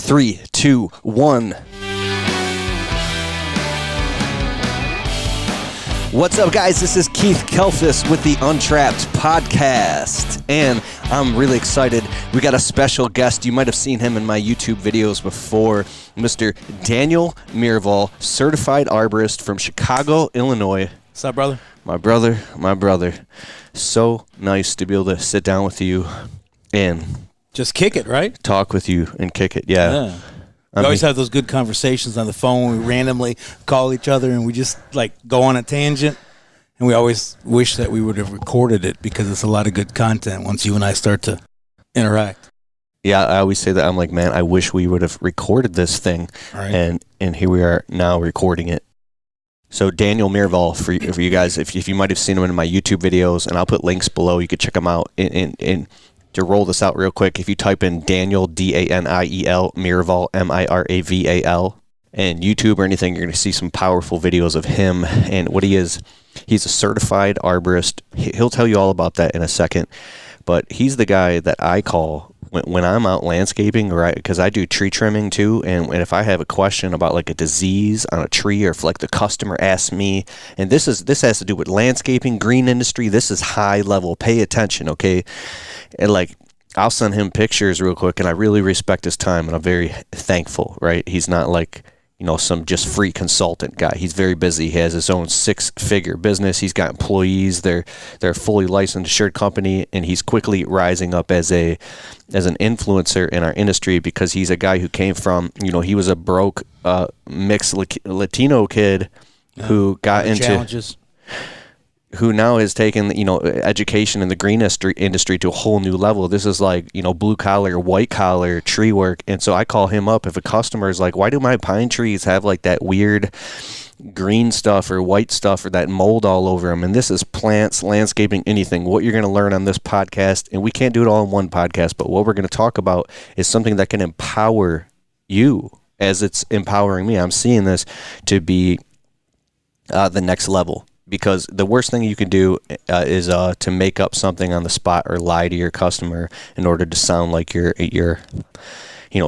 3, 2, 1. What's up, guys? This is Keith Kalfas with the Untrapped podcast, and I'm really excited. We got a special guest. You might have seen him in my YouTube videos before, Mr. Daniel Miraval, certified arborist from Chicago, Illinois. What's up, brother? My brother. So nice to be able to sit down with you and just kick it, right? Talk with you and kick it, yeah. We always have those good conversations on the phone. We randomly call each other and we just like go on a tangent. And we always wish that we would have recorded it because it's a lot of good content once you and I start to interact. Yeah, I always say that. I'm like, man, I wish we would have recorded this thing. Right. And here we are now recording it. So Daniel Miraval, for you guys, if you might have seen him in my YouTube videos, and I'll put links below, you could check him out. And to roll this out real quick, if you type in Daniel, Daniel, Miraval, Miraval, and YouTube or anything, you're going to see some powerful videos of him and what he is. He's a certified arborist. He'll tell you all about that in a second. But he's the guy that I call when I'm out landscaping, right? Because I do tree trimming too. And if I have a question about like a disease on a tree, or if like the customer asks me, and this has to do with landscaping, green industry, this is high level. Pay attention, okay? And like, I'll send him pictures real quick, and I really respect his time, and I'm very thankful, right? He's not like, some just free consultant guy. He's very busy. He has his own 6-figure business. He's got employees. They're a fully licensed assured company, and he's quickly rising up as an influencer in our industry because he's a guy who came from, he was a broke mixed Latino kid who got into challenges. Who now has taken, education in the green industry to a whole new level. This is like, blue collar, white collar tree work. And so I call him up if a customer is like, why do my pine trees have like that weird green stuff or white stuff or that mold all over them? And this is plants, landscaping, anything. What you're going to learn on this podcast, and we can't do it all in one podcast, but what we're going to talk about is something that can empower you as it's empowering me. I'm seeing this to be the next level. Because the worst thing you can do is to make up something on the spot or lie to your customer in order to sound like you're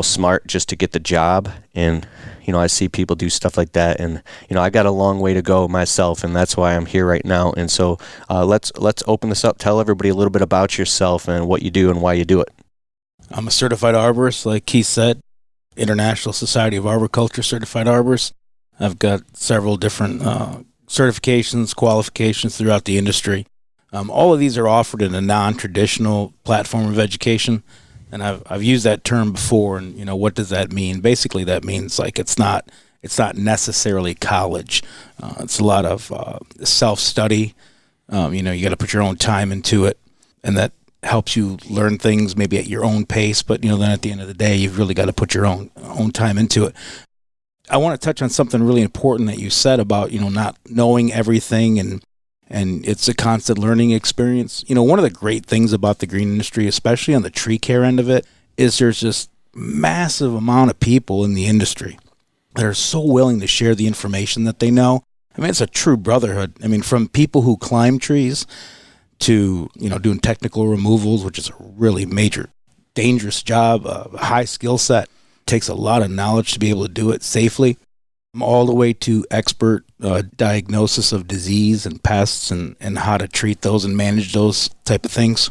smart just to get the job. And I see people do stuff like that, and I got a long way to go myself, and that's why I'm here right now. And so let's open this up. Tell everybody a little bit about yourself and what you do and why you do it. I'm a certified arborist, like Keith said, International Society of Arboriculture certified arborist. I've got several different certifications, qualifications throughout the industry. All of these are offered in a non-traditional platform of education, and I've used that term before. And what does that mean? Basically, that means like it's not necessarily college. It's a lot of self-study. You got to put your own time into it, and that helps you learn things maybe at your own pace. But then at the end of the day, you've really got to put your own time into it. I want to touch on something really important that you said about, not knowing everything and it's a constant learning experience. One of the great things about the green industry, especially on the tree care end of it, is there's just massive amount of people in the industry that are so willing to share the information that they know. I mean, it's a true brotherhood. I mean, from people who climb trees to, doing technical removals, which is a really major, dangerous job, a high skill set. Takes a lot of knowledge to be able to do it safely, all the way to expert diagnosis of disease and pests and how to treat those and manage those type of things.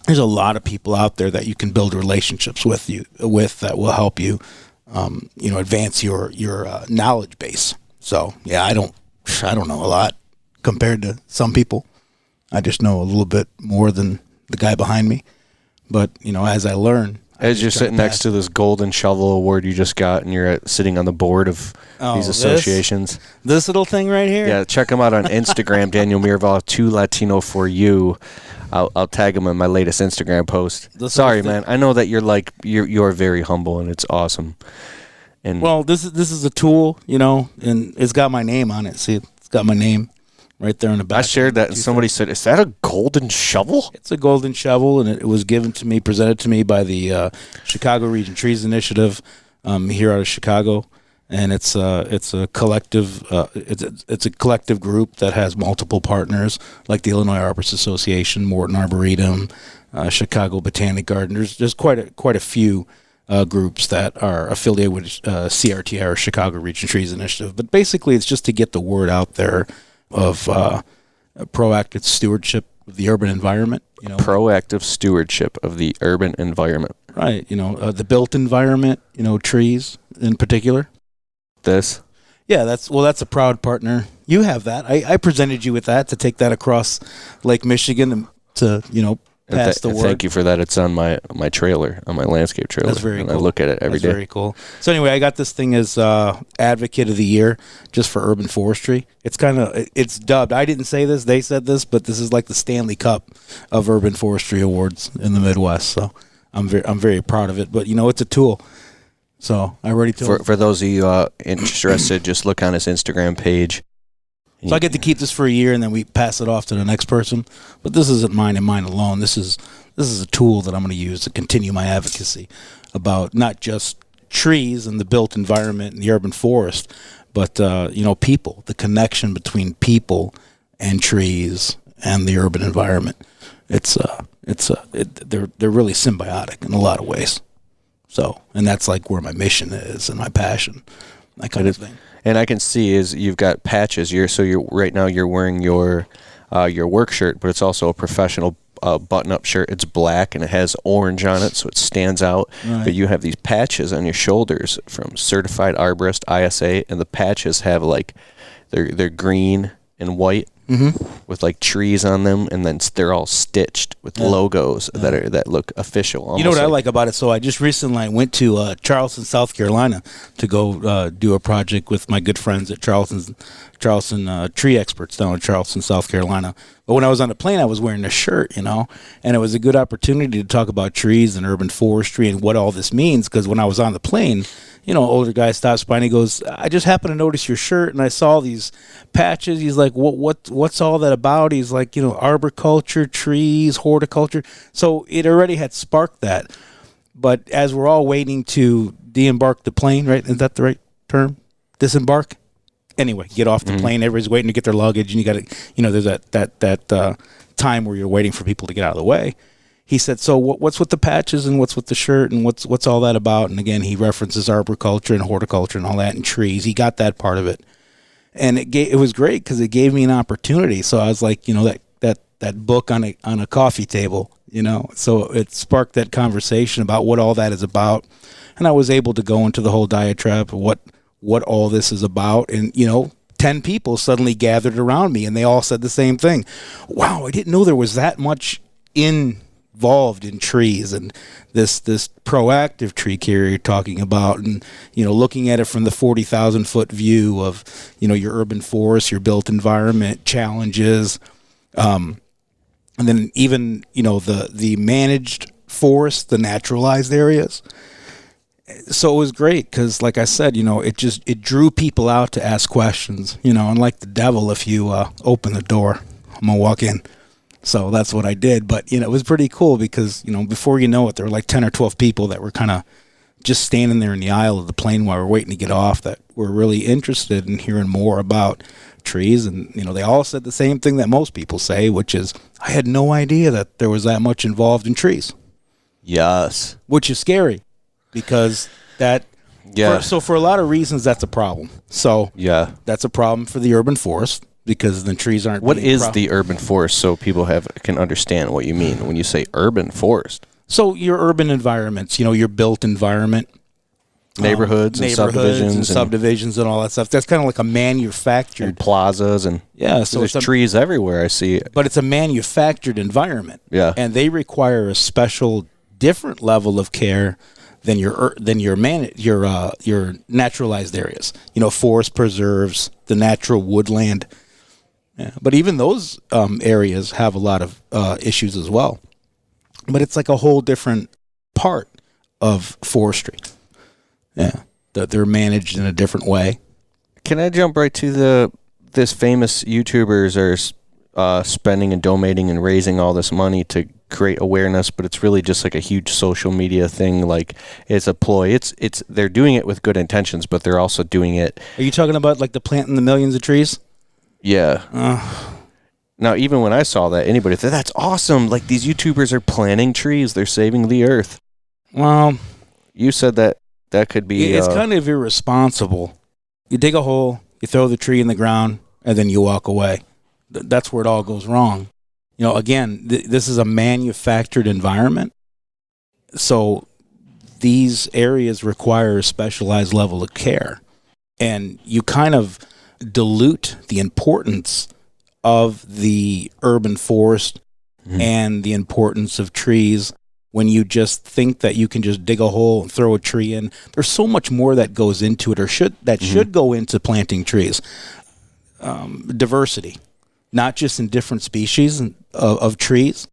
There's a lot of people out there that you can build relationships with that will help you, advance your knowledge base. So yeah, I don't know a lot compared to some people. I just know a little bit more than the guy behind me. But as I learn. As you're sitting next to this golden shovel award you just got, and you're sitting on the board of these associations. This little thing right here? Yeah, check him out on Instagram, Daniel Miraval, 2 Latino for you. I'll tag him in my latest Instagram post. Sorry, man. I know that you're very humble, and it's awesome. And well, this is a tool, and it's got my name on it. See, it's got my name right there in the back. I shared that, and somebody said, "Is that a golden shovel?" It's a golden shovel, and it was presented to me by the Chicago Region Trees Initiative here out of Chicago, and it's a collective it's a collective group that has multiple partners like the Illinois Arborist Association, Morton Arboretum, Chicago Botanic Garden. There's quite a few groups that are affiliated with CRTI, or Chicago Region Trees Initiative. But basically, it's just to get the word out there of proactive stewardship of the urban environment. Proactive stewardship of the urban environment. Right. The built environment. Trees in particular. This. Yeah, that's a proud partner. You have that. I presented you with that to take that across Lake Michigan to pass the word. Thank you for that. It's on my trailer, on my landscape trailer. That's very cool. I look at it every day. That's very cool. So anyway, I got this thing as Advocate of the Year just for urban forestry. It's dubbed. I didn't say this. They said this, but this is like the Stanley Cup of urban forestry awards in the Midwest. So I'm very proud of it. But it's a tool. So I already told for those of you interested, just look on his Instagram page. So I get to keep this for a year, and then we pass it off to the next person. But this isn't mine and mine alone. This is a tool that I'm going to use to continue my advocacy about not just trees and the built environment and the urban forest, but people, the connection between people and trees and the urban environment. They're really symbiotic in a lot of ways. So, and that's like where my mission is and my passion, that kind of thing. And I can see is you've got patches. You're right now you're wearing your work shirt, but it's also a professional button-up shirt. It's black and it has orange on it, so it stands out. Right. But you have these patches on your shoulders from Certified Arborist, ISA, and the patches have they're green and white. Mm-hmm. With trees on them, and then they're all stitched with logos that look official. You know what I like about it? So I just recently went to Charleston, South Carolina, to go do a project with my good friends at Charleston Tree Experts down in Charleston, South Carolina. But when I was on the plane, I was wearing a shirt, and it was a good opportunity to talk about trees and urban forestry and what all this means. Because when I was on the plane, older guy stops by and he goes, "I just happened to notice your shirt and I saw these patches." He's like, "What's all that about?" He's like, arboriculture, trees, horticulture. So it already had sparked that. But as we're all waiting to de-embark the plane, right? Is that the right term? Disembark? Anyway, get off the plane. Everybody's waiting to get their luggage, and you got to, there's that time where you're waiting for people to get out of the way. He said, "So what's with the patches and what's with the shirt and what's all that about?" And again, he references arboriculture and horticulture and all that and trees. He got that part of it, and it was great because it gave me an opportunity. So I was like, that book on a coffee table, So it sparked that conversation about what all that is about, and I was able to go into the whole diatribe of what all this is about, and 10 people suddenly gathered around me, and they all said the same thing. Wow, I didn't know there was that much involved in trees and this proactive tree care you're talking about, and looking at it from the 40,000 foot view of your urban forest, your built environment challenges, and then even the managed forest, the naturalized areas. So it was great because, like I said, it drew people out to ask questions. And like the devil, if you open the door, I'm gonna walk in. So that's what I did. But it was pretty cool because before you know it, there were like 10 or 12 people that were kind of just standing there in the aisle of the plane while we're waiting to get off that were really interested in hearing more about trees. And they all said the same thing that most people say, which is, I had no idea that there was that much involved in trees. Yes, which is scary. Because for a lot of reasons, that's a problem. So that's a problem for the urban forest because the trees aren't. What is the urban forest so people can understand what you mean when you say urban forest? So your urban environments, your built environment, neighborhoods and subdivisions and all that stuff. That's kind of like a manufactured and plazas and so there's trees everywhere. I see, but it's a manufactured environment. Yeah, and they require a special, different level of care than your naturalized areas. Forest preserves, the natural woodland. Yeah, but even those areas have a lot of issues as well. But it's like a whole different part of forestry. Yeah, that they're managed in a different way. Can I jump right to this famous YouTubers are spending and donating and raising all this money to create awareness, but it's really just like a huge social media thing. Like it's a ploy. It's they're doing it with good intentions, but they're also doing it. Are you talking about like the planting the millions of trees? Yeah. Now, even when I saw that, anybody thought that's awesome. Like these YouTubers are planting trees. They're saving the earth. Well, you said that could be... It's kind of irresponsible. You dig a hole, you throw the tree in the ground, and then you walk away. That's where it all goes wrong. Again, this is a manufactured environment. So these areas require a specialized level of care. And you kind of dilute the importance of the urban forest and the importance of trees when you just think that you can just dig a hole and throw a tree in. There's so much more that goes into it, or should go into planting trees. Diversity, not just in different species of trees,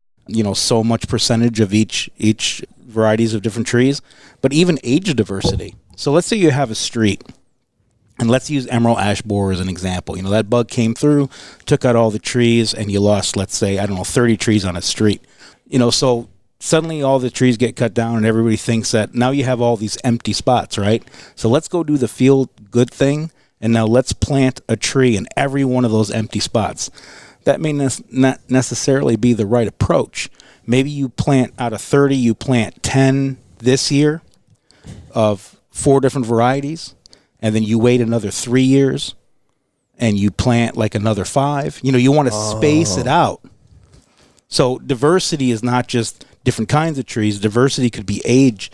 so much percentage of each varieties of different trees, but even age diversity. So let's say you have a street, and let's use emerald ash borer as an example. That bug came through, took out all the trees, and you lost, let's say, 30 trees on a street. So suddenly all the trees get cut down, and everybody thinks that now you have all these empty spots, right? So let's go do the feel good thing, and now let's plant a tree in every one of those empty spots. That may not necessarily be the right approach. Maybe you plant out of 30, you plant 10 this year of 4 different varieties, and then you wait another 3 years and you plant like another 5. You want to space it out. So diversity is not just different kinds of trees. Diversity could be age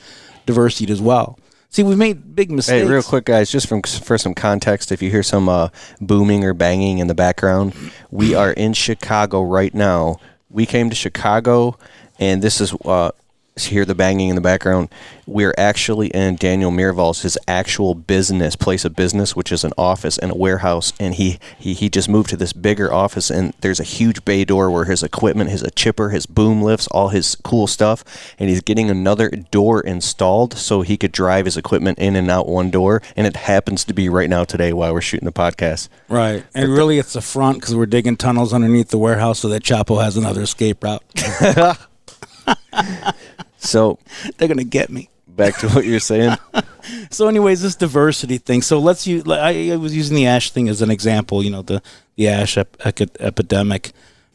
diversity as well. See, we've made big mistakes. Hey, real quick, guys, just for some context, if you hear some booming or banging in the background, we are in Chicago right now. We came to Chicago, and this is... hear the banging in the background. We're actually in Daniel Miraval's, his actual place of business, which is an office and a warehouse, and he just moved to this bigger office, and there's a huge bay door where his equipment, his chipper, his boom lifts, all his cool stuff, and he's getting another door installed so he could drive his equipment in and out one door, and it happens to be right now today while we're shooting the podcast. Right, and really it's the front because we're digging tunnels underneath the warehouse so that Chapo has another escape route. So they're going to get me. Back to what you're saying. So anyways, this diversity thing. So let's use, I was using the ash thing as an example, the ash epidemic.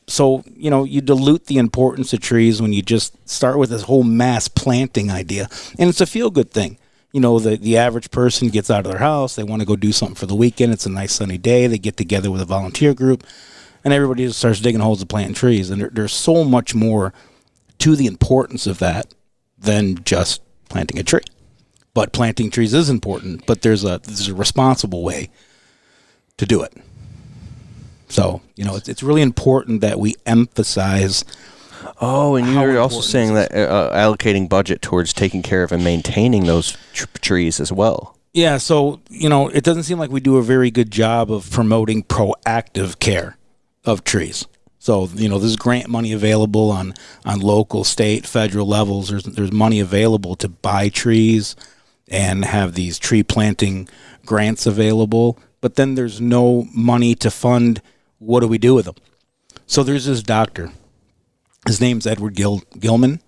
So, you dilute the importance of trees when you just start with this whole mass planting idea. And it's a feel-good thing. The average person gets out of their house. They want to go do something for the weekend. It's a nice sunny day. They get together with a volunteer group. And everybody just starts digging holes and planting trees. And there's so much more to the importance of that than just planting a tree. But planting trees is important, but there's a responsible way to do it. So, it's really important that we emphasize. Oh, and you were also saying that allocating budget towards taking care of and maintaining those trees as well. Yeah, so, it doesn't seem like we do a very good job of promoting proactive care of trees. So, there's grant money available on local, state, federal levels. There's money available to buy trees and have these tree planting grants available. But then there's no money to fund what do we do with them. So there's this doctor. His name's Edward Gilman,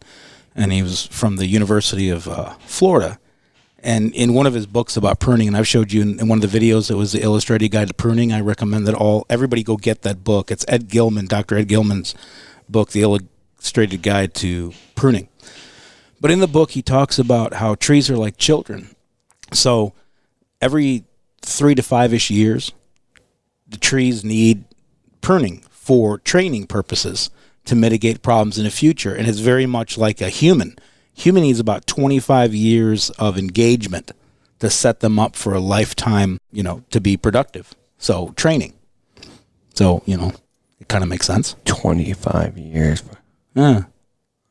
and he was from the University of Florida. And in one of his books about pruning, and I've showed you in one of the videos, it was the Illustrated Guide to Pruning. I recommend that everybody go get that book. It's Dr. Ed Gilman's book, The Illustrated Guide to Pruning. But in the book, he talks about how trees are like children. So every 3 to 5-ish years, the trees need pruning for training purposes to mitigate problems in the future. And it's very much like a human. Human needs about 25 years of engagement to set them up for a lifetime, to be productive. So training. So, it kind of makes sense. 25 years. Yeah.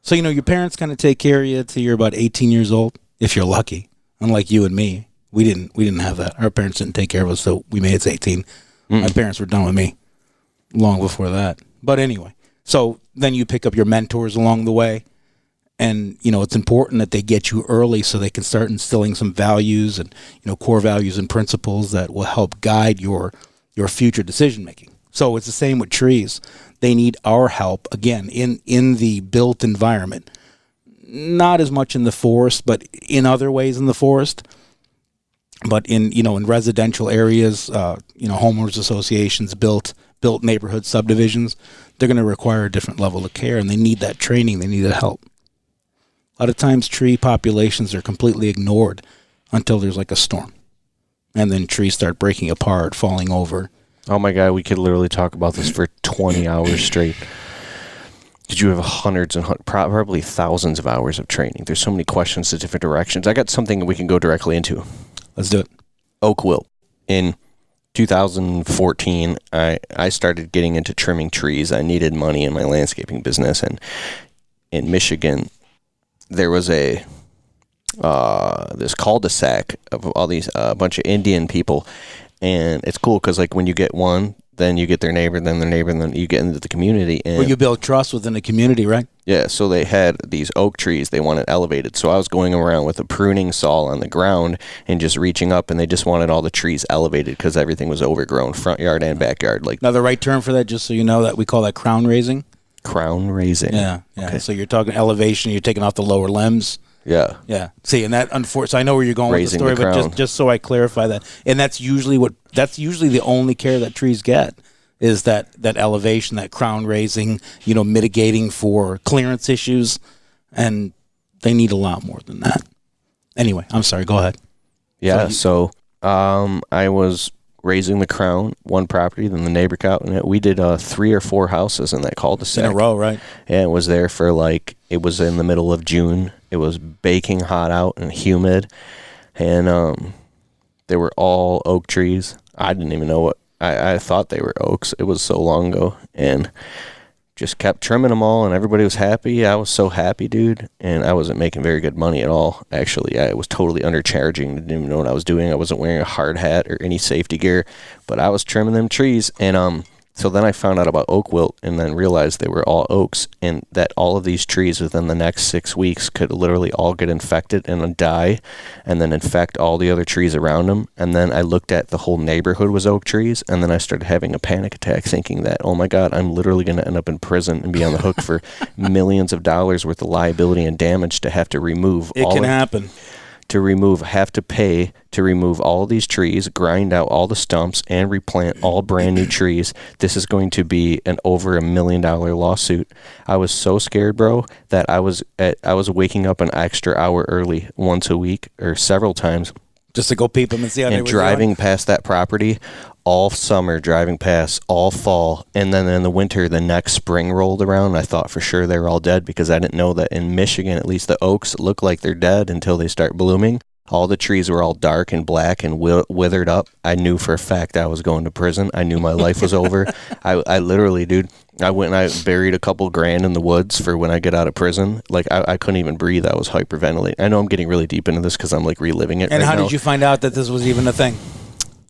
So, your parents kind of take care of you till you're about 18 years old, if you're lucky. Unlike you and me, we didn't have that. Our parents didn't take care of us, so we made it to 18. My parents were done with me long before that. But anyway, so then you pick up your mentors along the way. And, it's important that they get you early so they can start instilling some values and, core values and principles that will help guide your future decision-making. So it's the same with trees. They need our help, again, in the built environment. Not as much in the forest, but in other ways in the forest. But in residential areas, homeowners associations, built neighborhood subdivisions, they're going to require a different level of care, and they need that training. They need that help. A lot of times tree populations are completely ignored until there's like a storm. And then trees start breaking apart, falling over. Oh my God, we could literally talk about this for 20 hours straight. Did you have hundreds and probably thousands of hours of training? There's so many questions to different directions. I got something we can go directly into. Let's do it. Oak wilt. In 2014, I started getting into trimming trees. I needed money in my landscaping business. And in Michigan, there was this cul-de-sac of all these bunch of Indian people. And it's cool because like when you get one, then you get their neighbor, then their neighbor, and then you get into the community. And you build trust within the community, right? Yeah, so they had these oak trees. They wanted elevated. So I was going around with a pruning saw on the ground and just reaching up, and they just wanted all the trees elevated because everything was overgrown, front yard and backyard. Like now, the right term for that, just so you know, that we call that crown raising. Crown raising. Yeah. Okay. So you're talking elevation. You're taking off the lower limbs. Yeah. See, and that so I know where you're going Raising with the story, the but just so I clarify that, and that's usually the only care that trees get is that elevation, that crown raising, mitigating for clearance issues, and they need a lot more than that. Anyway, I'm sorry. Go ahead. Yeah. So I was raising the crown, one property, then the neighbor got in it. We did 3 or 4 houses in that cul-de-sac. In a row, right? And it was there for it was in the middle of June. It was baking hot out and humid. And they were all oak trees. I didn't even know I thought they were oaks. It was so long ago. And just kept trimming them all, and everybody was happy. I was so happy, dude. And I wasn't making very good money at all, actually. I was totally undercharging. Didn't even know what I was doing. I wasn't wearing a hard hat or any safety gear, but I was trimming them trees. And so then I found out about oak wilt and then realized they were all oaks, and that all of these trees within the next 6 weeks could literally all get infected and die and then infect all the other trees around them. And then I looked at the whole neighborhood was oak trees, and then I started having a panic attack thinking that, oh my God, I'm literally going to end up in prison and be on the hook for millions of dollars worth of liability and damage to have to remove. It can happen. Have to pay to remove all of these trees, grind out all the stumps, and replant all brand new trees. This is going to be an over $1 million lawsuit. I was so scared, bro, that I was waking up an extra hour early once a week or several times. Just to go peep them and see how they were driving past that property all summer, driving past all fall, and then in the winter, the next spring rolled around. I thought for sure they were all dead because I didn't know that in Michigan, at least the oaks look like they're dead until they start blooming. All the trees were all dark and black and withered up. I knew for a fact I was going to prison. I knew my life was over. I literally, dude, I went and I buried a couple grand in the woods for when I get out of prison. Like, I couldn't even breathe. I was hyperventilating. I know I'm getting really deep into this because I'm, like, reliving it And right how now. did you find out that this was even a thing?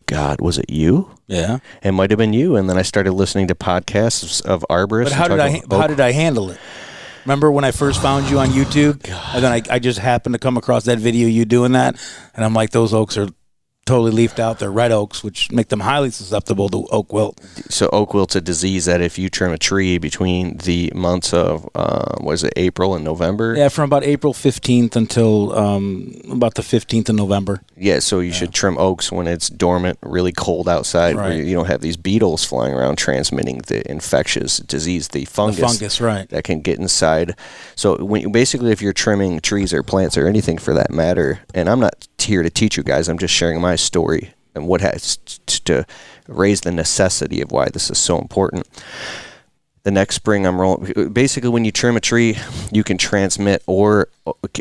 God, was it you? Yeah. It might have been you. And then I started listening to podcasts of Arborists. But how did I handle it? Remember when I first found you on YouTube? God. And then I just happened to come across that video you doing that, and I'm like, those oaks are totally leafed out. They're red oaks, which make them highly susceptible to oak wilt. So oak wilt's a disease that if you trim a tree between the months of, April and November? Yeah, from about April 15th until about the 15th of November. Yeah, so you should trim oaks when it's dormant, really cold outside, right, where you don't have these beetles flying around transmitting the infectious disease, the fungus right, that can get inside. So basically, if you're trimming trees or plants or anything for that matter, and I'm not here to teach you guys, I'm just sharing my story and what has to raise the necessity of why this is so important. The next spring, I'm rolling. Basically, when you trim a tree, you can transmit or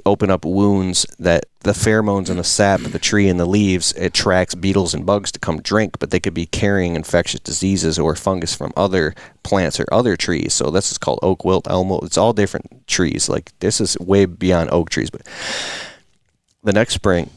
open up wounds that the pheromones and the sap of the tree and the leaves attracts beetles and bugs to come drink, but they could be carrying infectious diseases or fungus from other plants or other trees. So this is called oak wilt, elm wilt. It's all different trees. Like, this is way beyond oak trees. But the next spring,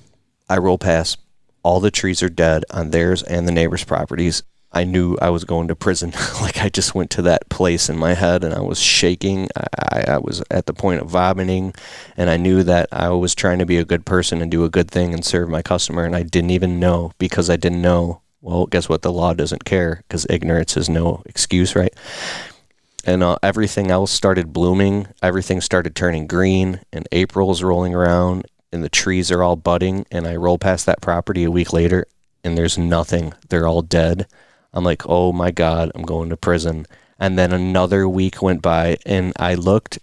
I roll past. All the trees are dead on theirs and the neighbors' properties. I knew I was going to prison. Like, I just went to that place in my head and I was shaking. I was at the point of vomiting, and I knew that I was trying to be a good person and do a good thing and serve my customer, and I didn't even know because I didn't know. Well, guess what? The law doesn't care because ignorance is no excuse, right? And everything else started blooming. Everything started turning green, and April's rolling around, and the trees are all budding, and I roll past that property a week later, and there's nothing. They're all dead. I'm like, oh my God, I'm going to prison. And then another week went by, and I looked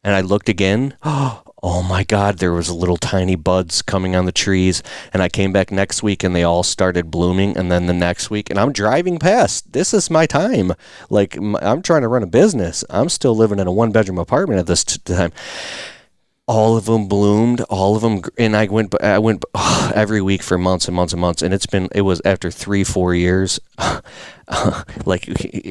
And I looked again. Oh my God, there was little tiny buds coming on the trees. And I came back next week and they all started blooming. And then the next week, and I'm driving past. This is my time. Like, I'm trying to run a business. I'm still living in a 1-bedroom apartment at this time. All of them bloomed, all of them, and I went every week for months and months and months, and it was after 3-4 years. Like,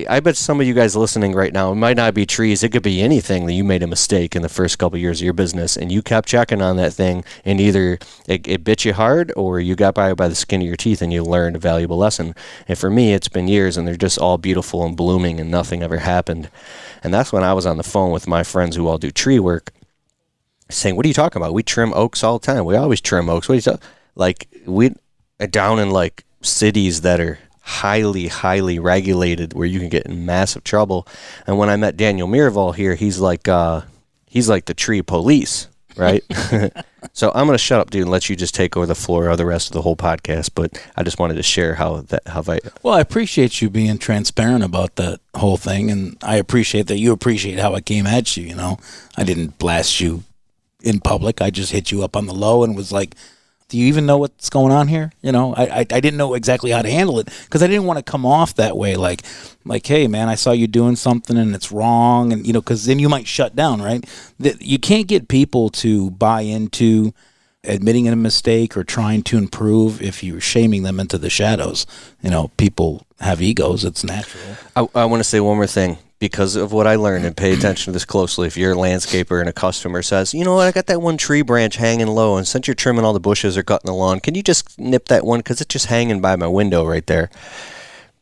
I bet some of you guys listening right now, it might not be trees, it could be anything that you made a mistake in the first couple of years of your business, and you kept checking on that thing, and either it bit you hard, or you got by the skin of your teeth, and you learned a valuable lesson. And for me, it's been years, and they're just all beautiful and blooming, and nothing ever happened. And that's when I was on the phone with my friends who all do tree work, saying, what are you talking about? We trim oaks all the time. We always trim oaks. What are you talking? Like, we down in like cities that are highly, highly regulated where you can get in massive trouble. And when I met Daniel Miraval here, he's like the tree police, right? So I'm going to shut up, dude, and let you just take over the floor of the rest of the whole podcast. But I just wanted to share Well, I appreciate you being transparent about that whole thing. And I appreciate that you appreciate how I came at you. You know, I didn't blast you in public. I just hit you up on the low and was like, do you even know what's going on here? You know, I didn't know exactly how to handle it because I didn't want to come off that way. Like, hey man, I saw you doing something and it's wrong. And, you know, because then you might shut down, right? You can't get people to buy into admitting a mistake or trying to improve if you're shaming them into the shadows. You know, people have egos. It's natural. I want to say one more thing. Because of what I learned, and pay attention to this closely, if you're a landscaper and a customer says, you know what, I got that one tree branch hanging low, and since you're trimming all the bushes or cutting the lawn, can you just nip that one because it's just hanging by my window right there?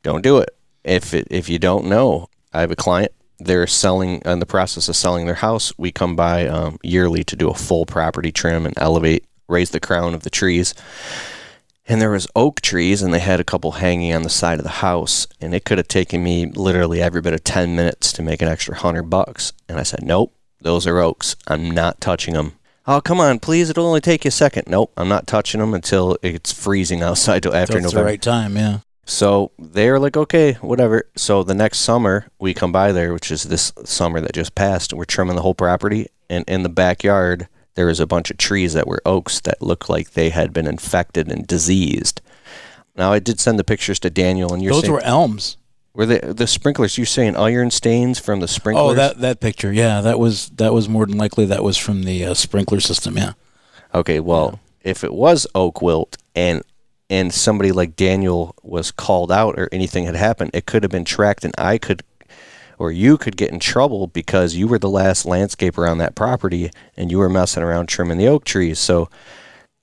Don't do it. If you don't know, I have a client, they're selling, in the process of selling their house. We come by yearly to do a full property trim and raise the crown of the trees. And there was oak trees, and they had a couple hanging on the side of the house, and it could have taken me literally every bit of 10 minutes to make an extra $100. And I said, nope, those are oaks. I'm not touching them. Oh, come on, please. It'll only take you a second. Nope, I'm not touching them until it's freezing outside till after November. That's the right time, yeah. So they're like, okay, whatever. So the next summer, we come by there, which is this summer that just passed, and we're trimming the whole property. And in the backyard, there was a bunch of trees that were oaks that looked like they had been infected and diseased. Now, I did send the pictures to Daniel, and those were elms. Were they the sprinklers? You're saying iron stains from the sprinklers? Oh, that picture, yeah, that was more than likely that was from the sprinkler system, yeah. Okay, well, if it was oak wilt and somebody like Daniel was called out or anything had happened, it could have been tracked, and you could get in trouble because you were the last landscaper on that property and you were messing around trimming the oak trees. So,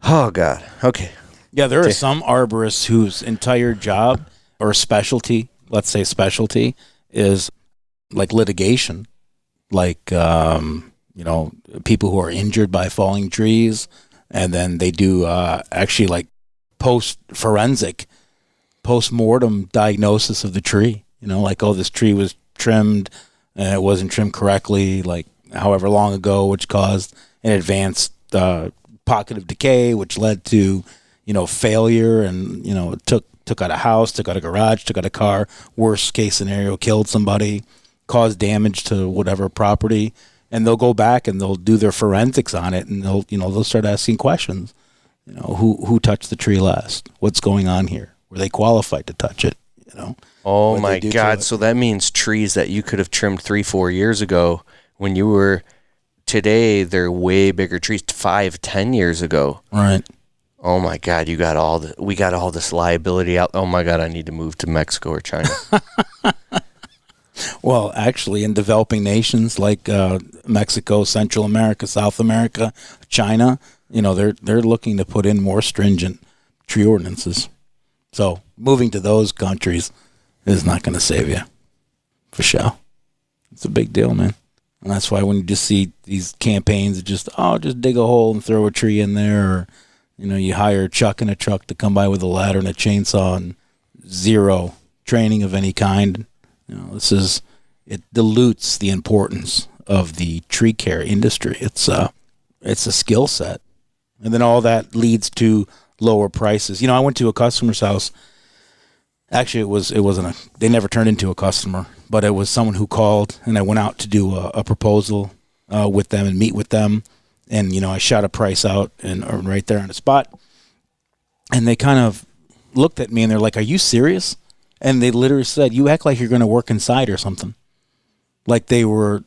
oh God. Okay. Yeah, there are some arborists whose entire job or specialty, let's say specialty, is like litigation. Like, people who are injured by falling trees, and then they do actually like post-mortem diagnosis of the tree. You know, like, oh, this tree was trimmed and it wasn't trimmed correctly, like however long ago, which caused an advanced pocket of decay, which led to, failure, and, took out a house, took out a garage, took out a car, worst case scenario, killed somebody, caused damage to whatever property. And they'll go back and they'll do their forensics on it, and they'll start asking questions. Who touched the tree last? What's going on here? Were they qualified to touch it? Oh my God! So that means trees that you could have trimmed 3-4 years ago, when you were today, they're way bigger trees 5-10 years ago. Right. Oh my God! We got all this liability out. Oh my God! I need to move to Mexico or China. Well, actually, in developing nations like Mexico, Central America, South America, China, they're looking to put in more stringent tree ordinances. So moving to those countries is not going to save you, for sure. It's a big deal, man. And that's why when you just see these campaigns, just dig a hole and throw a tree in there, or you hire Chuck in a truck to come by with a ladder and a chainsaw and zero training of any kind. It dilutes the importance of the tree care industry. It's a skill set, and then all that leads to lower prices. I went to a customer's house. Actually, they never turned into a customer, but it was someone who called, and I went out to do a proposal with them and meet with them. And, I shot a price out and right there on the spot. And they kind of looked at me and they're like, "Are you serious?" And they literally said, "You act like you're going to work inside or something." Like they were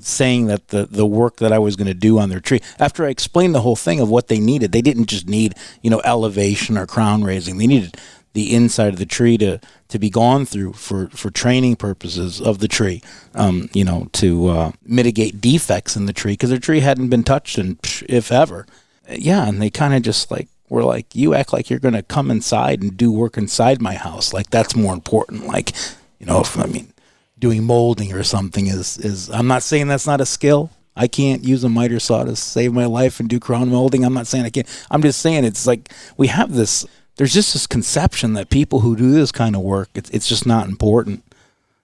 saying that the work that I was going to do on their tree, after I explained the whole thing of what they needed, they didn't just need, elevation or crown raising. They needed the inside of the tree to be gone through for training purposes of the tree, to mitigate defects in the tree because their tree hadn't been touched in, if ever. Yeah, and they kind of just were like, "You act like you're going to come inside and do work inside my house. Like that's more important." Like, doing molding or something is I'm not saying that's not a skill. I can't use a miter saw to save my life and do crown molding. I'm not saying I can't. I'm just saying it's like we have this. There's just this conception that people who do this kind of work, it's just not important.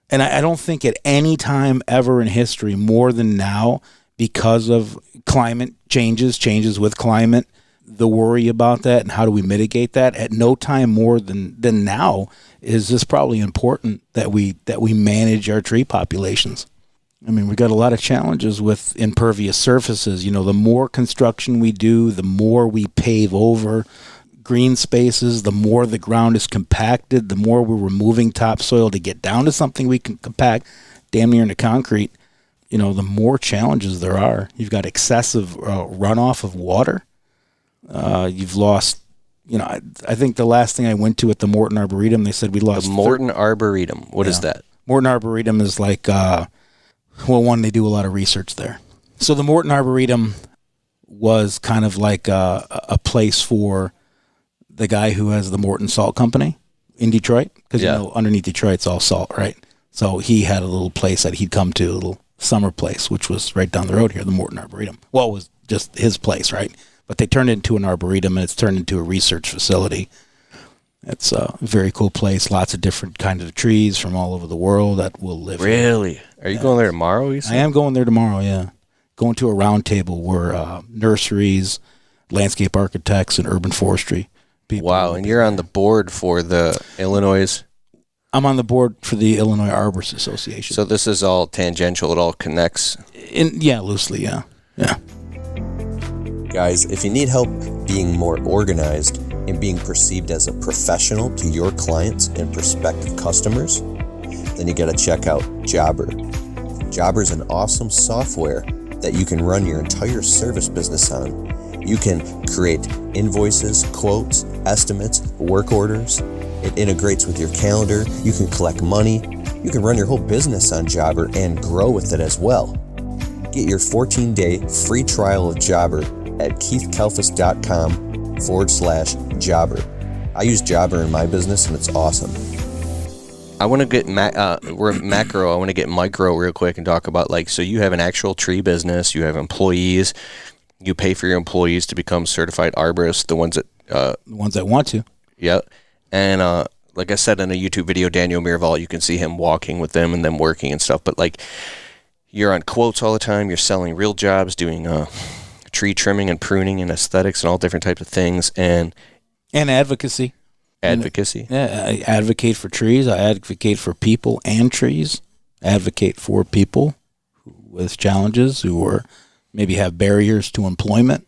And I don't think at any time ever in history, more than now, because of climate changes with climate, the worry about that and how do we mitigate that, at no time more than now is this probably important that we manage our tree populations. I mean, we've got a lot of challenges with impervious surfaces. The more construction we do, the more we pave over green spaces, the more the ground is compacted, the more we're removing topsoil to get down to something we can compact damn near into concrete, the more challenges there are. You've got excessive runoff of water. You've lost, I think the last thing I went to at the Morton Arboretum, they said we lost. The Morton Arboretum. What is that? Morton Arboretum is like, one, they do a lot of research there. So the Morton Arboretum was kind of like a place for the guy who has the Morton Salt Company in Detroit, because underneath Detroit it's all salt, right? So he had a little place that he'd come to, a little summer place, which was right down the road here, the Morton Arboretum. Well, it was just his place, right? But they turned it into an arboretum, and it's turned into a research facility. It's a very cool place. Lots of different kinds of trees from all over the world that will live Really? Here. Are you going there tomorrow, you said? I am going there tomorrow, yeah. Going to a round table where nurseries, landscape architects, and urban forestry people. Wow, and you're on the board for the Illinois... I'm on the board for the Illinois Arborist Association. So this is all tangential. It all connects. Loosely, yeah. Yeah. Guys, if you need help being more organized and being perceived as a professional to your clients and prospective customers, then you got to check out Jobber. Jobber is an awesome software that you can run your entire service business on. You can create invoices, quotes, estimates, work orders. It integrates with your calendar. You can collect money. You can run your whole business on Jobber and grow with it as well. Get your 14-day free trial of Jobber at keithkalfas.com/Jobber. I use Jobber in my business and it's awesome. I want to get we're macro. I want to get micro real quick and talk about so you have an actual tree business. You have employees. You pay for your employees to become certified arborists. The ones that want to. Yeah. And like I said in a YouTube video, Daniel Miraval, you can see him walking with them and them working and stuff. But you're on quotes all the time. You're selling real jobs, doing tree trimming and pruning and aesthetics and all different types of things. And advocacy. Advocacy. I advocate for trees. I advocate for people and trees. Advocate for people with challenges who maybe have barriers to employment,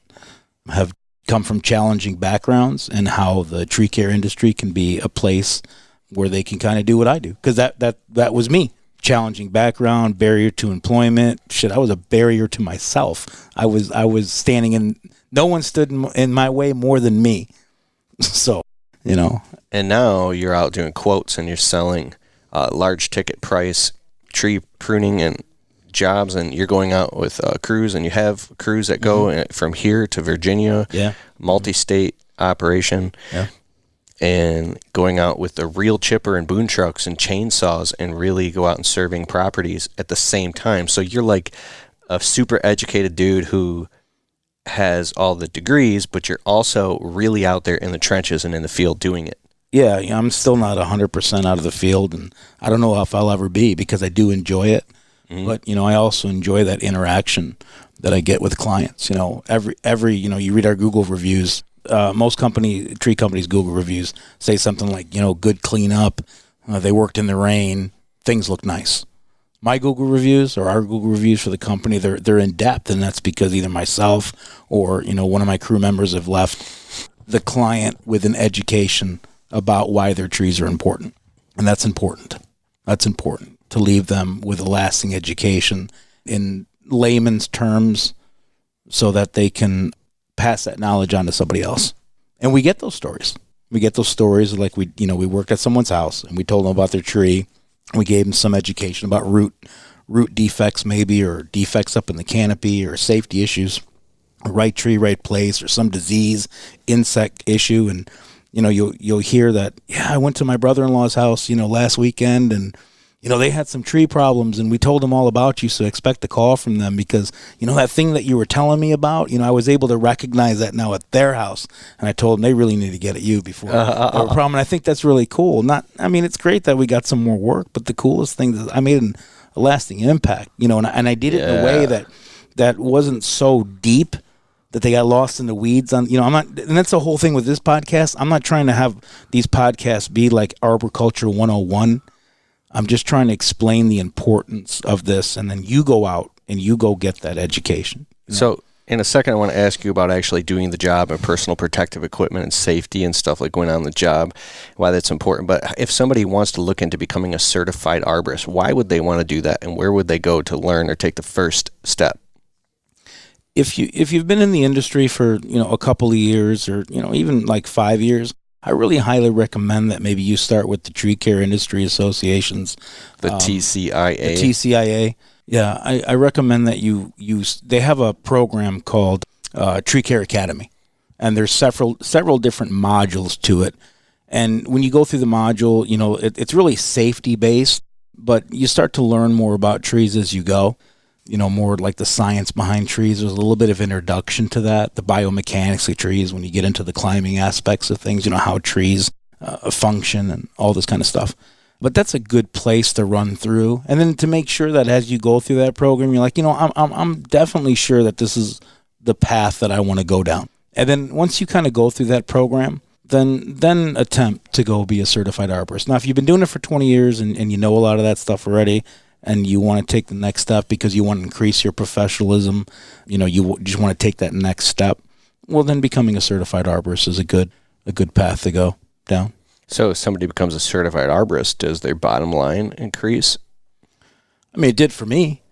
have come from challenging backgrounds, and how the tree care industry can be a place where they can kind of do what I do. Because that was me. Challenging background, barrier to employment. Shit, I was a barrier to myself. I was standing in. No one stood in my way more than me. So, And now you're out doing quotes and you're selling large ticket price tree pruning and jobs, and you're going out with crews, and you have crews that go from here to Virginia. Yeah. Multi-state operation. Yeah. And going out with the real chipper and boom trucks and chainsaws and really go out and serving properties at the same time. So you're like a super educated dude who has all the degrees, but you're also really out there in the trenches and in the field doing it. Yeah, I'm still not 100% out of the field, and I don't know if I'll ever be, because I do enjoy it. Mm-hmm. But, I also enjoy that interaction that I get with clients. Every you read our Google reviews. Most tree companies' Google reviews say something like, good cleanup, they worked in the rain, things look nice. my Google reviews or our Google reviews for the company, they're in depth, and that's because either myself or one of my crew members have left the client with an education about why their trees are important, and that's important. That's important to leave them with a lasting education in layman's terms, so that they can pass that knowledge on to somebody else. And we get those stories. We get those stories like we worked at someone's house and we told them about their tree. We gave them some education about root defects maybe, or defects up in the canopy, or safety issues, right tree, right place, or some disease, insect issue. And, you'll hear that, I went to my brother-in-law's house, last weekend, and, they had some tree problems, and we told them all about you, so expect a call from them because, that thing that you were telling me about, I was able to recognize that now at their house, and I told them they really need to get at you before they have a problem. And I think that's really cool. It's great that we got some more work, but the coolest thing is I made a lasting impact, and I did it in a way that wasn't so deep that they got lost in the weeds on, I'm not, and that's the whole thing with this podcast. I'm not trying to have these podcasts be like Arboriculture 101. I'm just trying to explain the importance of this, and then you go out and you go get that education. So in a second, I want to ask you about actually doing the job and personal protective equipment and safety and stuff like going on the job, why that's important. But if somebody wants to look into becoming a certified arborist, why would they want to do that, and where would they go to learn or take the first step? If you've been in the industry for a couple of years, or even like 5 years, I really highly recommend that maybe you start with the Tree Care Industry Associations. The TCIA. The TCIA. Yeah, I recommend that you use. They have a program called Tree Care Academy, and there's several different modules to it. And when you go through the module, it's really safety based, but you start to learn more about trees as you go. More like the science behind trees. There's a little bit of introduction to that, the biomechanics of trees, when you get into the climbing aspects of things, how trees function and all this kind of stuff. But that's a good place to run through. And then to make sure that as you go through that program, you're like, I'm definitely sure that this is the path that I want to go down. And then once you kind of go through that program, then attempt to go be a certified arborist. Now, if you've been doing it for 20 years and you know a lot of that stuff already, and you want to take the next step because you want to increase your professionalism, you just want to take that next step, well, then becoming a certified arborist is a good path to go down. So if somebody becomes a certified arborist, does their bottom line increase? It did for me,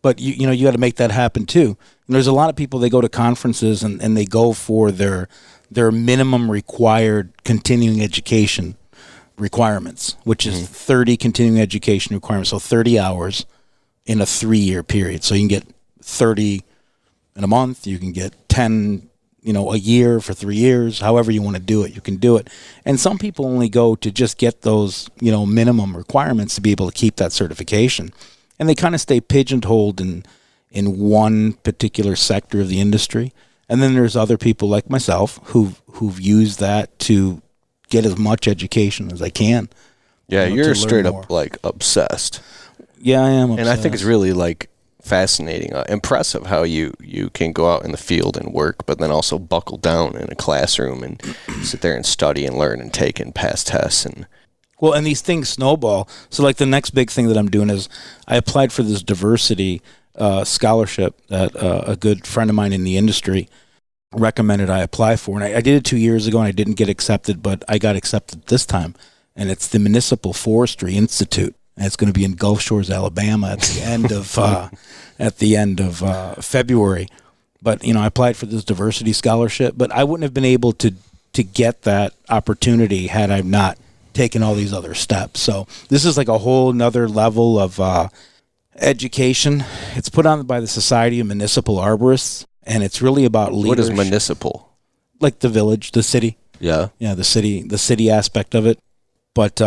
but you got to make that happen too. And there's a lot of people, they go to conferences and they go for their minimum required continuing education requirements, which is 30 continuing education requirements, so 30 hours in a 3-year period. So you can get 30 in a month, you can get 10, a year for 3 years, however you want to do it, you can do it. And some people only go to just get those, minimum requirements to be able to keep that certification. And they kind of stay pigeonholed in one particular sector of the industry. And then there's other people like myself who've used that to get as much education as I can. Yeah, you're straight up like obsessed. Yeah, I am obsessed. And I think it's really like fascinating, impressive how you can go out in the field and work, but then also buckle down in a classroom and sit there and study and learn and take and pass tests. And these things snowball. So like the next big thing that I'm doing is I applied for this diversity scholarship that a good friend of mine in the industry recommended I apply for. And I did it 2 years ago and I didn't get accepted, but I got accepted this time. And it's the Municipal Forestry Institute. And it's going to be in Gulf Shores, Alabama at the end of February. But, I applied for this diversity scholarship, but I wouldn't have been able to get that opportunity had I not taken all these other steps. So this is like a whole nother level of education. It's put on by the Society of Municipal Arborists. And it's really about leadership. What is municipal? Like the village, the city. Yeah. Yeah, the city aspect of it. But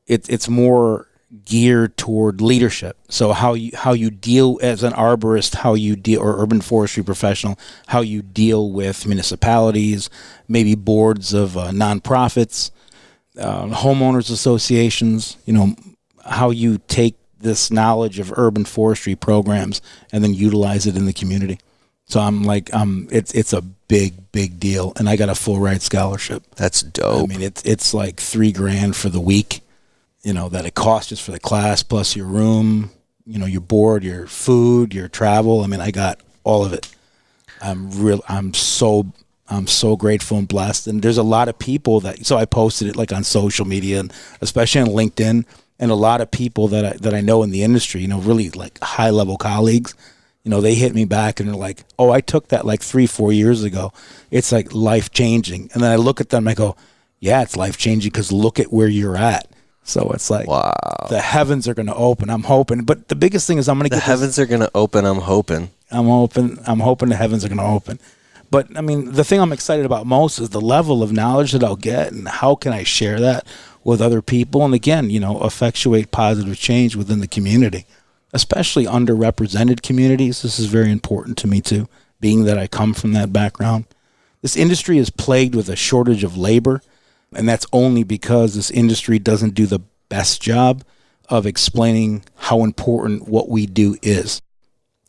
it's more geared toward leadership. So how you deal as an arborist, how you deal, or urban forestry professional, how you deal with municipalities, maybe boards of nonprofits, homeowners associations, how you take this knowledge of urban forestry programs and then utilize it in the community. So I'm like, it's a big deal, and I got a full ride scholarship. That's dope. It's like $3,000 for the week, that it costs just for the class plus your room, your board, your food, your travel. I mean, I got all of it. I'm so grateful and blessed. And there's a lot of people so I posted it like on social media and especially on LinkedIn, and a lot of people that I know in the industry, really like high level colleagues, they hit me back and they're like, oh, I took that like 3-4 years ago. It's like life changing. And then I look at them and I go, yeah, it's life changing because look at where you're at. So it's like, wow, the heavens are going to open. I'm hoping. But the biggest thing is I'm going to get the heavens are going to open. I'm hoping the heavens are going to open. But I mean, the thing I'm excited about most is the level of knowledge that I'll get and how can I share that with other people. And again, effectuate positive change within the community, especially underrepresented communities. This is very important to me too, being that I come from that background. This industry is plagued with a shortage of labor. And that's only because this industry doesn't do the best job of explaining how important what we do is.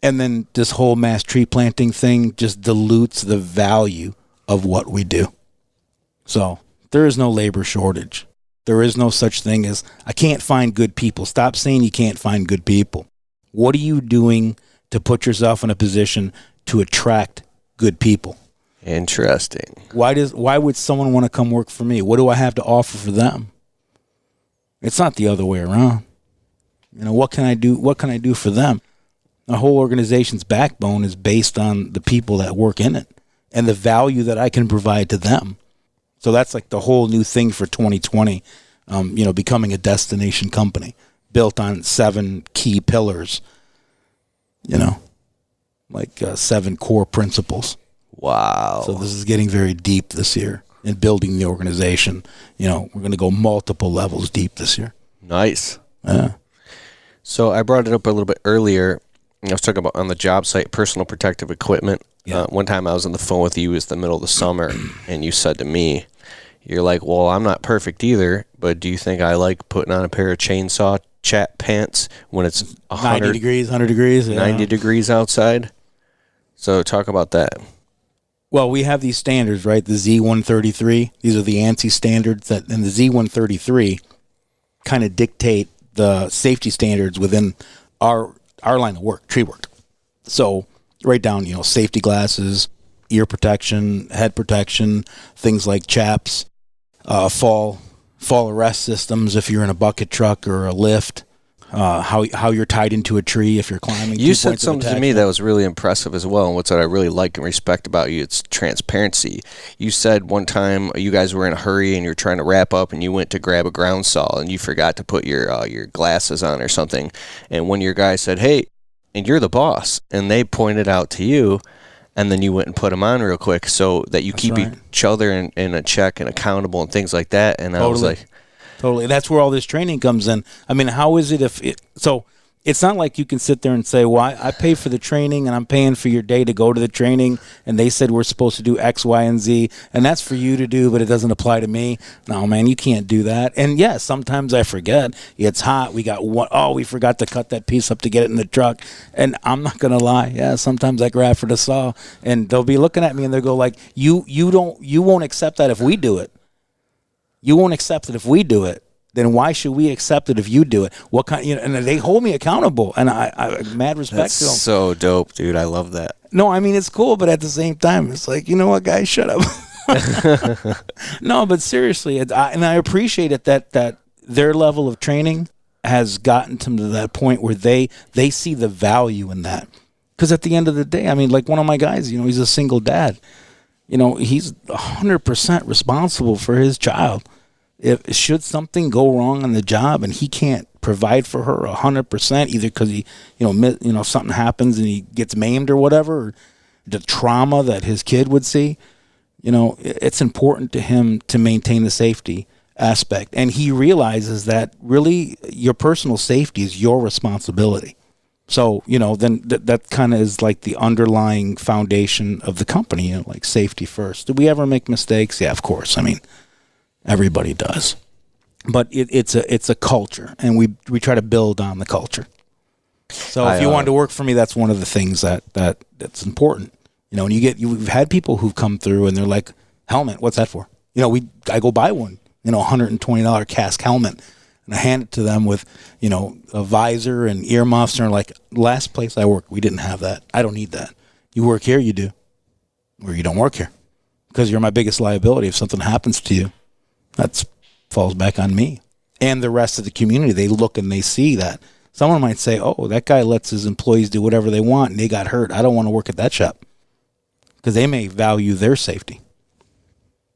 And then this whole mass tree planting thing just dilutes the value of what we do. So there is no labor shortage. There is no such thing as, I can't find good people. Stop saying you can't find good people. What are you doing to put yourself in a position to attract good people? Interesting. Why would someone want to come work for me? What do I have to offer for them? It's not the other way around. What can I do? What can I do for them? The whole organization's backbone is based on the people that work in it and the value that I can provide to them. So that's like the whole new thing for 2020. Becoming a destination company built on 7 key pillars. 7 core principles. Wow. So this is getting very deep this year in building the organization. We're going to go multiple levels deep this year. Nice. Yeah. So I brought it up a little bit earlier. I was talking about on the job site, personal protective equipment. Yeah. One time I was on the phone with you. It was the middle of the summer, and you said to me, you're like, well, I'm not perfect either, but do you think I like putting on a pair of chainsaw chat pants when it's 100 degrees, 100 degrees? Yeah. 90 degrees outside? So talk about that. Well, we have these standards, right? The Z133. These are the ANSI standards and the Z133 kind of dictate the safety standards within our line of work, tree work. So right down, safety glasses, ear protection, head protection, things like chaps, fall arrest systems if you're in a bucket truck or a lift. How you're tied into a tree if you're climbing. You said something to me that was really impressive as well, and what's what I really like and respect about you, it's transparency. You said one time you guys were in a hurry and you're trying to wrap up and you went to grab a ground saw and you forgot to put your glasses on or something, and one of your guys said, hey, and you're the boss, and they pointed out to you, and then you went and put them on real quick so that you keep each other in a check and accountable and things like that. And I was like... Totally. That's where all this training comes in. I mean, how is it so it's not like you can sit there and say, well, I pay for the training and I'm paying for your day to go to the training and they said we're supposed to do X, Y, and Z and that's for you to do, but it doesn't apply to me. No, man, you can't do that. And yeah, sometimes I forget. It's hot. We forgot to cut that piece up to get it in the truck. And I'm not going to lie. Yeah, sometimes I grab for the saw and they'll be looking at me and they'll go like, you won't accept that if we do it. You won't accept it if we do it. Then why should we accept it if you do it? What kind? And they hold me accountable, and I mad respect to them. That's so dope, dude. I love that. No, I mean it's cool, but at the same time, it's like, you know what, guys, shut up. No, but seriously, and I appreciate it that their level of training has gotten them to that point where they see the value in that. Because at the end of the day, I mean, like one of my guys, he's a single dad. He's 100% responsible for his child. Should something go wrong on the job and he can't provide for her 100%, either because he, something happens and he gets maimed or whatever, or the trauma that his kid would see, it's important to him to maintain the safety aspect. And he realizes that really your personal safety is your responsibility. So, then that kind of is like the underlying foundation of the company, like safety first. Did we ever make mistakes? Yeah, of course. I mean, everybody does. But it's a culture, and we try to build on the culture. So if you wanted to work for me, that's one of the things that's important. And you've had people who've come through and they're like, helmet, what's that for? I go buy one, $120 cask helmet. And I hand it to them with, a visor and earmuffs. And they're like, last place I worked, we didn't have that. I don't need that. You work here, you do. Or you don't work here. Because you're my biggest liability. If something happens to you, that falls back on me. And the rest of the community, they look and they see that. Someone might say, oh, that guy lets his employees do whatever they want and they got hurt. I don't want to work at that shop. Because they may value their safety.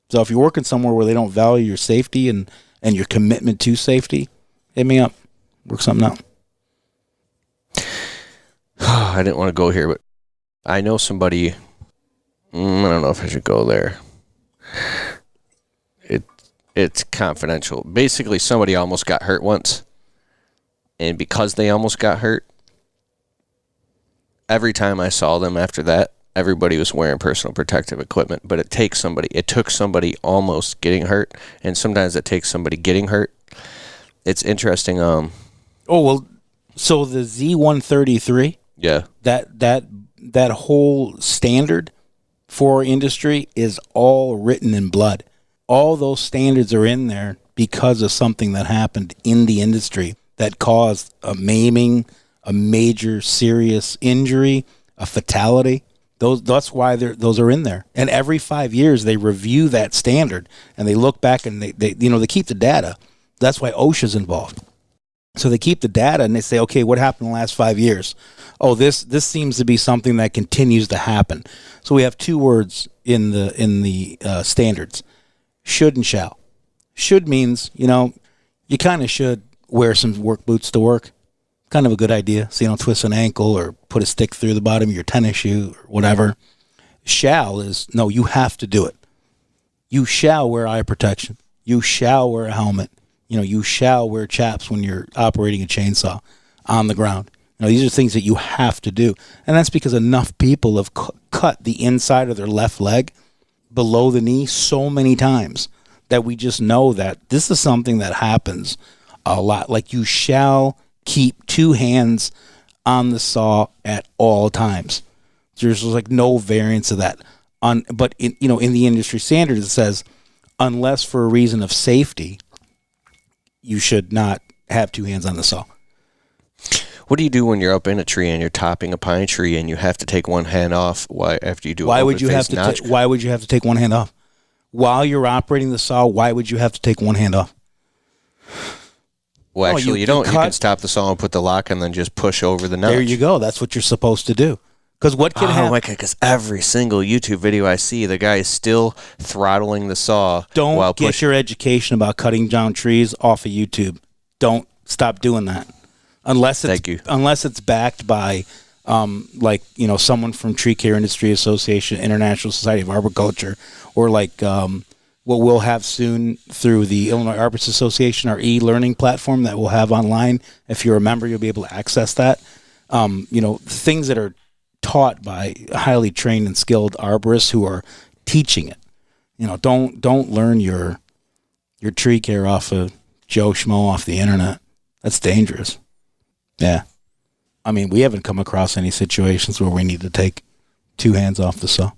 So if you're working somewhere where they don't value your safety and your commitment to safety, hit me up. Work something out. I didn't want to go here, but I know somebody. I don't know if I should go there. It's confidential. Basically, somebody almost got hurt once. And because they almost got hurt, every time I saw them after that, everybody was wearing personal protective equipment. But it took somebody almost getting hurt. And sometimes it takes somebody getting hurt. It's interesting. So the Z133, yeah, that whole standard for our industry is all written in blood. All those standards are in there because of something that happened in the industry that caused a maiming, a major serious injury, a fatality. That's why those are in there. And every 5 years they review that standard and they look back and they keep the data. That's why OSHA's involved. So they keep the data and they say, okay, what happened in the last 5 years? Oh, this seems to be something that continues to happen. So we have two words in the standards: should and shall. Should means, you kind of should wear some work boots to work. Kind of a good idea, so you don't twist an ankle or put a stick through the bottom of your tennis shoe or whatever. Shall is, no, you have to do it. You shall wear eye protection. You shall wear a helmet. You shall wear chaps when you're operating a chainsaw on the ground. These are things that you have to do. And that's because enough people have cut the inside of their left leg below the knee so many times that we just know that this is something that happens a lot. Like, you shall keep two hands on the saw at all times. There's like no variance of that. But in the industry standard, it says, unless for a reason of safety, you should not have two hands on the saw. What do you do when you're up in a tree and you're topping a pine tree and you have to take one hand off? Why after you do? Why would you have to take one hand off while you're operating the saw? Why would you have to take one hand off? Well, actually, you don't. You can stop the saw and put the lock and then just push over the notch. There you go. That's what you're supposed to do. Because what can happen? Oh my God! Because every single YouTube video I see, the guy is still throttling the saw. Don't get your education about cutting down trees off of YouTube. Don't stop doing that. Unless it's backed by, someone from Tree Care Industry Association, International Society of Arboriculture, or what we'll have soon through the Illinois Arborist Association, our e-learning platform that we'll have online. If you're a member, you'll be able to access that. Things that are taught by highly trained and skilled arborists who are teaching it. Don't learn your tree care off of Joe Schmo off the internet. That's dangerous. Yeah. I mean, we haven't come across any situations where we need to take two hands off the saw.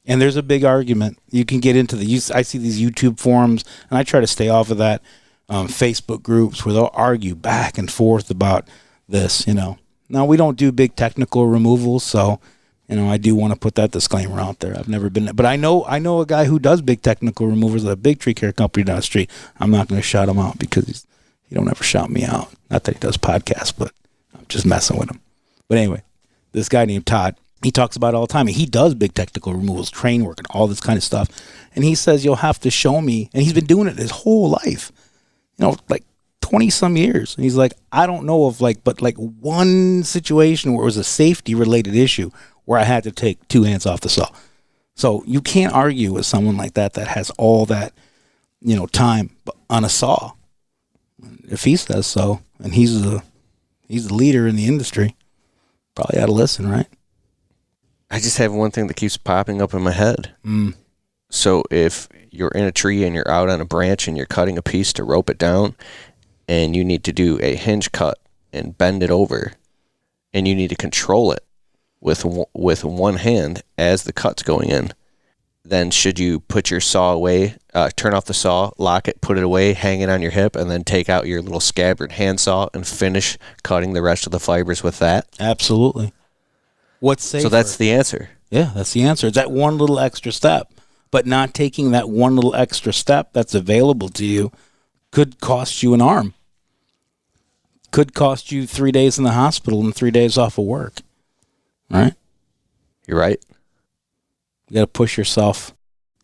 And there's a big argument. You can get into I see these YouTube forums, and I try to stay off of that, Facebook groups where they'll argue back and forth about this, Now, we don't do big technical removals, so, I do want to put that disclaimer out there. I've never been, but I know a guy who does big technical removals at a big tree care company down the street. I'm not going to shout him out because he don't ever shout me out. Not that he does podcasts, but I'm just messing with him. But anyway, this guy named Todd, he talks about it all the time. And he does big technical removals, crane work, and all this kind of stuff. And he says, you'll have to show me. And he's been doing it his whole life, 20 some years. And he's like, I don't know of one situation where it was a safety related issue where I had to take two hands off the saw. So you can't argue with someone like that has all that, time on a saw. If he says so, and he's the leader in the industry, probably ought to listen, right? I just have one thing that keeps popping up in my head. So if you're in a tree and you're out on a branch and you're cutting a piece to rope it down, and you need to do a hinge cut and bend it over, and you need to control it with one hand as the cut's going in, then should you put your saw away, turn off the saw, lock it, put it away, hang it on your hip, and then take out your little scabbard handsaw and finish cutting the rest of the fibers with that? Absolutely. What's safer? So that's the answer. Yeah, that's the answer. It's that one little extra step. But not taking that one little extra step that's available to you could cost you an arm. Could cost you 3 days in the hospital and 3 days off of work. Right? You're right. You got to push yourself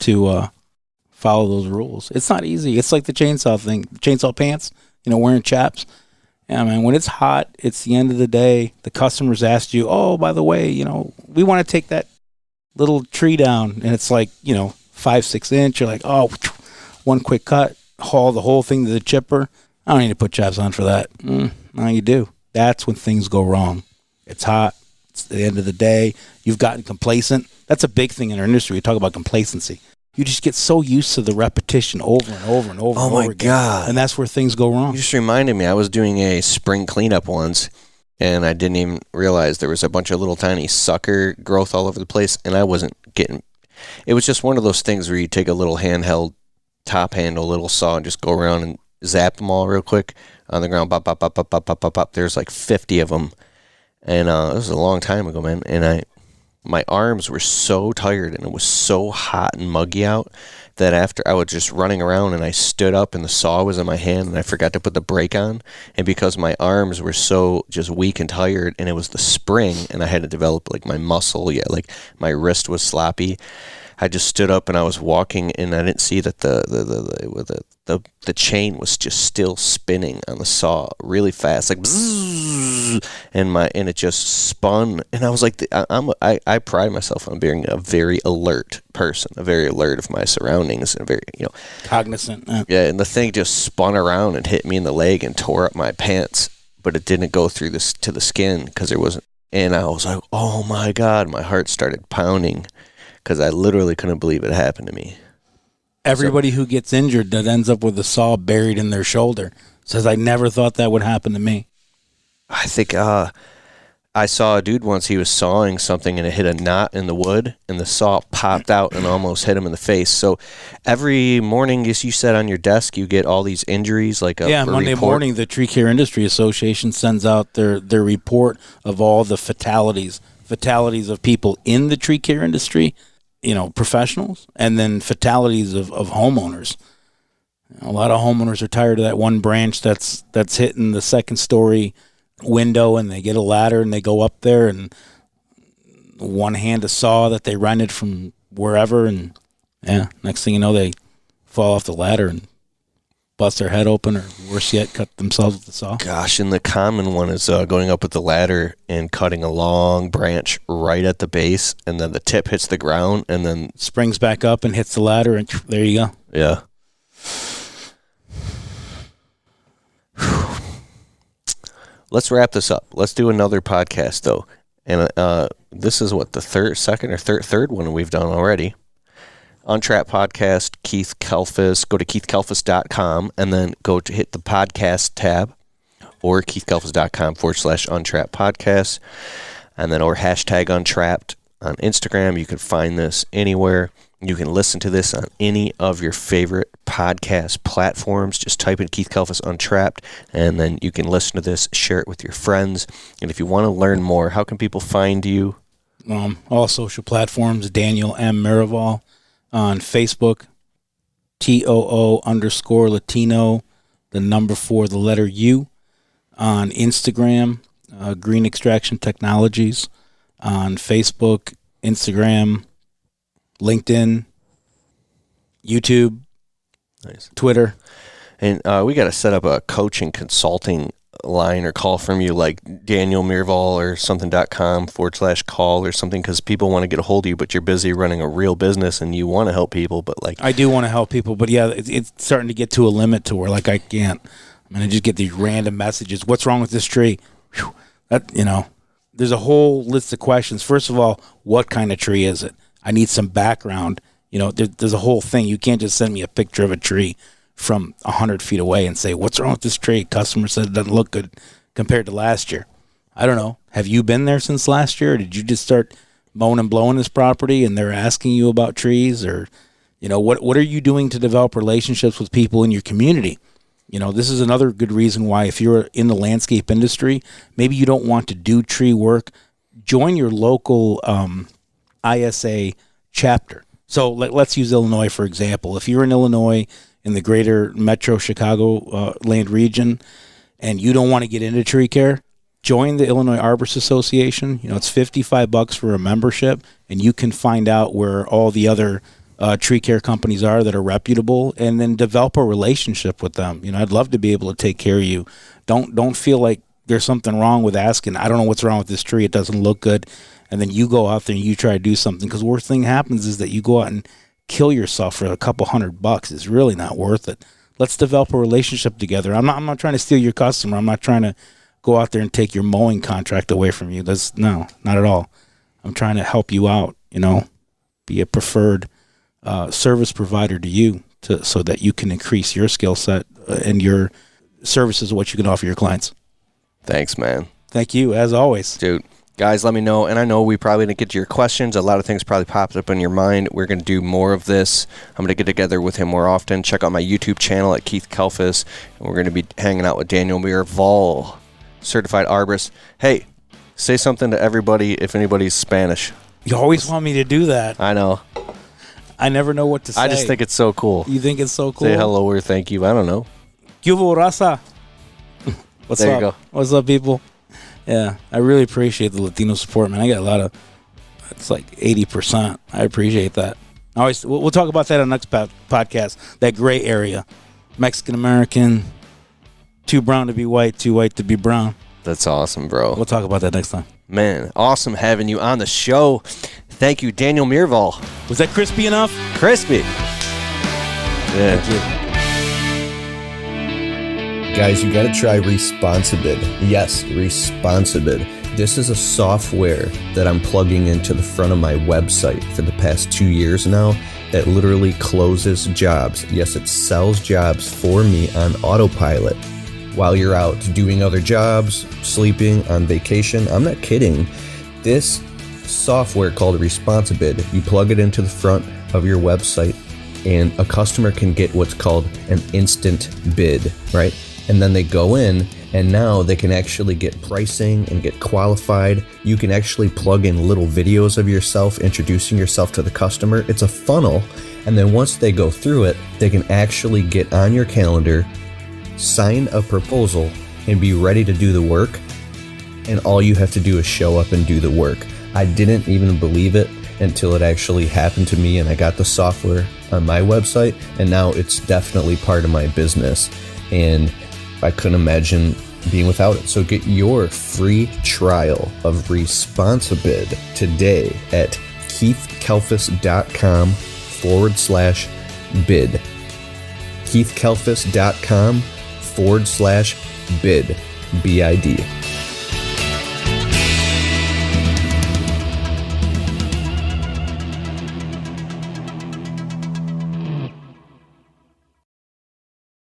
to follow those rules. It's not easy. It's like the chainsaw thing, chainsaw pants, wearing chaps. Yeah, man, when it's hot, it's the end of the day. The customers asked you, oh, by the way, we want to take that little tree down. And it's like, 5-6 inch. You're like, oh, one quick cut, haul the whole thing to the chipper. I don't need to put chaps on for that. No, you do. That's when things go wrong. It's hot. It's the end of the day. You've gotten complacent. That's a big thing in our industry. We talk about complacency. You just get so used to the repetition over and over and over and over again. Oh, my God. And that's where things go wrong. You just reminded me. I was doing a spring cleanup once, and I didn't even realize there was a bunch of little tiny sucker growth all over the place, and I wasn't getting... It was just one of those things where you take a little handheld top handle, little saw, and just go around and zap them all real quick on the ground. Bop, bop, bop, bop, bop, bop, bop, bop. There's like 50 of them. And it was a long time ago, man. And my arms were so tired and it was so hot and muggy out that after I was just running around and I stood up and the saw was in my hand and I forgot to put the brake on. And because my arms were so just weak and tired and it was the spring and I had to develop like my muscle, like my wrist was sloppy, I just stood up and I was walking and I didn't see that the chain was just still spinning on the saw really fast, like bzzz, and it just spun. And I was like, I pride myself on being a very alert person, a very alert of my surroundings, and very cognizant. Yeah, and the thing just spun around and hit me in the leg and tore up my pants, but it didn't go through this to the skin because there wasn't. And I was like, oh my God, my heart started pounding. Because I literally couldn't believe it happened to me. Everybody who gets injured that ends up with a saw buried in their shoulder says, I never thought that would happen to me. I think I saw a dude once, he was sawing something and it hit a knot in the wood and the saw popped out and almost hit him in the face. So every morning, as you said on your desk, you get all these injuries. Monday morning, the Tree Care Industry Association sends out their report of all the fatalities of people in the tree care industry, professionals, and then fatalities of homeowners. A lot of homeowners are tired of that one branch that's hitting the second story window, and they get a ladder and they go up there and one hand a saw that they rented from wherever, and next thing you know, they fall off the ladder and bust their head open, or worse yet, cut themselves with the saw. Gosh, and the common one is going up with the ladder and cutting a long branch right at the base, and then the tip hits the ground, and then springs back up and hits the ladder, and there you go. Yeah. Let's wrap this up. Let's do another podcast, though. And this is what, the third one we've done already. Untrapped podcast, Keith Kalfas. Go to keithkalfas.com and then go to hit the podcast tab, or keithkalfas.com/Untrapped podcast, and then or hashtag Untrapped on Instagram. You can find this anywhere. You can listen to this on any of your favorite podcast platforms. Just type in Keith Kalfas Untrapped, and then you can listen to this, share it with your friends. And if you want to learn more, how can people find you? All social platforms, Daniel M. Miraval. On Facebook, TOO_Latino, the number 4, the letter U. On Instagram, Green Extraction Technologies. On Facebook, Instagram, LinkedIn, YouTube, nice. Twitter. And we got to set up a coaching consulting line or call from you, like Daniel Miraval or something.com/call or something, because people want to get a hold of you, but you're busy running a real business and you want to help people. But I do want to help people, but yeah, it's starting to get to a limit to where I can't. I just get these random messages. What's wrong with this tree? Whew. There's a whole list of questions. First of all, what kind of tree is it? I need some background. There's a whole thing. You can't just send me a picture of a tree from 100 feet away and say, what's wrong with this tree? Customer said it doesn't look good compared to last year. I don't know. Have you been there since last year, or did you just start mowing and blowing his property and they're asking you about trees, or, what are you doing to develop relationships with people in your community? This is another good reason why, if you're in the landscape industry, maybe you don't want to do tree work, join your local ISA chapter. So let's use Illinois, for example. If you're in Illinois, in the greater metro Chicago land region, and you don't want to get into tree care, join the Illinois Arborist Association. It's $55 for a membership, and you can find out where all the other tree care companies are that are reputable, and then develop a relationship with them. I'd love to be able to take care of you. Don't feel like there's something wrong with asking, I don't know what's wrong with this tree, it doesn't look good, and then you go out there and you try to do something, because the worst thing happens is that you go out and kill yourself for a couple $100. It's really not worth it. Let's develop a relationship together. I'm not trying to steal your customer. I'm not trying to go out there and take your mowing contract away from you. No, not at all. I'm trying to help you out, be a preferred service provider to you, so that you can increase your skill set and your services, what you can offer your clients. Thanks, man. Thank you, as always. Dude, guys, let me know. And I know we probably didn't get to your questions. A lot of things probably popped up in your mind. We're going to do more of this. I'm going to get together with him more often. Check out my YouTube channel at Keith Kalfas. And we're going to be hanging out with Daniel Miraval, certified arborist. Hey, say something to everybody if anybody's Spanish. You always want me to do that. I know. I never know what to say. I just think it's so cool. You think it's so cool? Say hello or thank you. I don't know. Cubo raza. What's there up? You go. What's up, people? Yeah, I really appreciate the Latino support, man. I got a lot of, it's like 80%. I appreciate that. We'll talk about that on the next podcast, that gray area. Mexican-American, too brown to be white, too white to be brown. That's awesome, bro. We'll talk about that next time. Man, awesome having you on the show. Thank you, Daniel Miraval. Was that crispy enough? Crispy. Yeah. Thank you. Guys, you got to try Responsibid. Yes, Responsibid. This is a software that I'm plugging into the front of my website for the past 2 years now that literally closes jobs. Yes, it sells jobs for me on autopilot while you're out doing other jobs, sleeping, on vacation. I'm not kidding. This software called Responsibid, you plug it into the front of your website and a customer can get what's called an instant bid, right? And then they go in and now they can actually get pricing and get qualified. You can actually plug in little videos of yourself introducing yourself to the customer. It's a funnel. And then once they go through it, they can actually get on your calendar, sign a proposal, and be ready to do the work. And all you have to do is show up and do the work. I didn't even believe it until it actually happened to me and I got the software on my website, and now it's definitely part of my business. And I couldn't imagine being without it. So get your free trial of Responsibid today at keithkalfas.com/bid. keithkalfas.com/bid. BID.